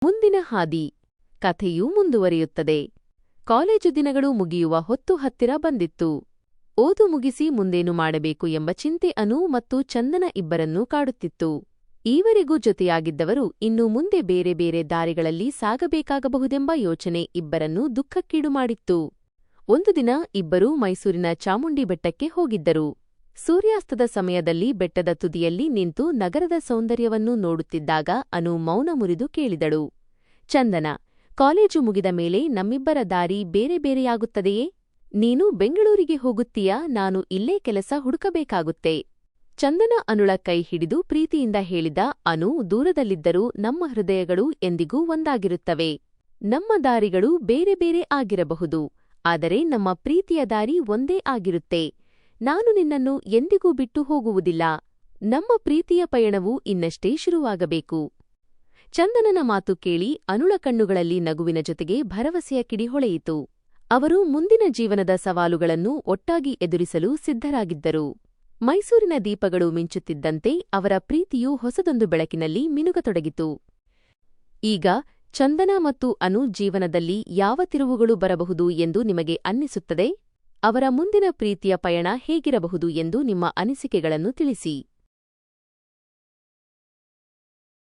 ಮುಂದಿನ ಹಾದಿ ಕಥೆಯೂ ಮುಂದುವರಿಯುತ್ತದೆ. ಕಾಲೇಜು ದಿನಗಳು ಮುಗಿಯುವ ಹೊತ್ತು ಹತ್ತಿರ ಬಂದಿತ್ತು. ಓದು ಮುಗಿಸಿ ಮುಂದೇನು ಮಾಡಬೇಕು ಎಂಬ ಚಿಂತೆ ಅನು ಮತ್ತು ಚಂದನ ಇಬ್ಬರನ್ನೂ ಕಾಡುತ್ತಿತ್ತು. ಈವರೆಗೂ ಜೊತೆಯಾಗಿದ್ದವರು ಇನ್ನು ಮುಂದೆ ಬೇರೆ ಬೇರೆ ದಾರಿಗಳಲ್ಲಿ ಸಾಗಬೇಕಾಗಬಹುದೆಂಬ ಯೋಚನೆ ಇಬ್ಬರನ್ನೂ ದುಃಖಕ್ಕೀಡು ಮಾಡಿತ್ತು. ಒಂದು ದಿನ ಇಬ್ಬರೂ ಮೈಸೂರಿನ ಚಾಮುಂಡಿ ಬೆಟ್ಟಕ್ಕೆ ಹೋಗಿದ್ದರು. ಸೂರ್ಯಾಸ್ತದ ಸಮಯದಲ್ಲಿ ಬೆಟ್ಟದ ತುದಿಯಲ್ಲಿ ನಿಂತು ನಗರದ ಸೌಂದರ್ಯವನ್ನು ನೋಡುತ್ತಿದ್ದಾಗ ಅನು ಮೌನ ಮುರಿದು ಕೇಳಿದಳು. ಚಂದನ, ಕಾಲೇಜು ಮುಗಿದ ಮೇಲೆ ನಮ್ಮಿಬ್ಬರ ದಾರಿ ಬೇರೆ ಬೇರೆಯಾಗುತ್ತದೆಯೇ? ನೀನು ಬೆಂಗಳೂರಿಗೆ ಹೋಗುತ್ತೀಯಾ? ನಾನು ಇಲ್ಲೇ ಕೆಲಸ ಹುಡುಕಬೇಕಾಗುತ್ತೆ. ಚಂದನ ಅನುಳ ಕೈ ಹಿಡಿದು ಪ್ರೀತಿಯಿಂದ ಹೇಳಿದ. ಅನು, ದೂರದಲ್ಲಿದ್ದರೂ ನಮ್ಮ ಹೃದಯಗಳು ಎಂದಿಗೂ ಒಂದಾಗಿರುತ್ತವೆ. ನಮ್ಮ ದಾರಿಗಳು ಬೇರೆ ಬೇರೆ ಆಗಿರಬಹುದು, ಆದರೆ ನಮ್ಮ ಪ್ರೀತಿಯ ದಾರಿ ಒಂದೇ ಆಗಿರುತ್ತೆ. ನಾನು ನಿನ್ನನ್ನು ಎಂದಿಗೂ ಬಿಟ್ಟು ಹೋಗುವುದಿಲ್ಲ. ನಮ್ಮ ಪ್ರೀತಿಯ ಪಯಣವು ಇನ್ನಷ್ಟೇ ಶುರುವಾಗಬೇಕು. ಚಂದನನ ಮಾತು ಕೇಳಿ ಅನುಳ ಕಣ್ಣುಗಳಲ್ಲಿ ನಗುವಿನ ಜೊತೆಗೆ ಭರವಸೆಯ ಕಿಡಿ ಹೊಳೆಯಿತು. ಅವರು ಮುಂದಿನ ಜೀವನದ ಸವಾಲುಗಳನ್ನು ಒಟ್ಟಾಗಿ ಎದುರಿಸಲು ಸಿದ್ಧರಾಗಿದ್ದರು. ಮೈಸೂರಿನ ದೀಪಗಳು ಮಿಂಚುತ್ತಿದ್ದಂತೆ ಅವರ ಪ್ರೀತಿಯು ಹೊಸದೊಂದು ಬೆಳಕಿನಲ್ಲಿ ಮಿನುಗತೊಡಗಿತು. ಈಗ ಚಂದನ ಮತ್ತು ಅನು ಜೀವನದಲ್ಲಿ ಯಾವ ತಿರುವುಗಳು ಬರಬಹುದು ಎಂದು ನಿಮಗೆ ಅನ್ನಿಸುತ್ತದೆ? ಅವರ ಮುಂದಿನ ಪ್ರೀತಿಯ ಪಯಣ ಹೇಗಿರಬಹುದು ಎಂದು ನಿಮ್ಮ ಅನಿಸಿಕೆಗಳನ್ನು ತಿಳಿಸಿ.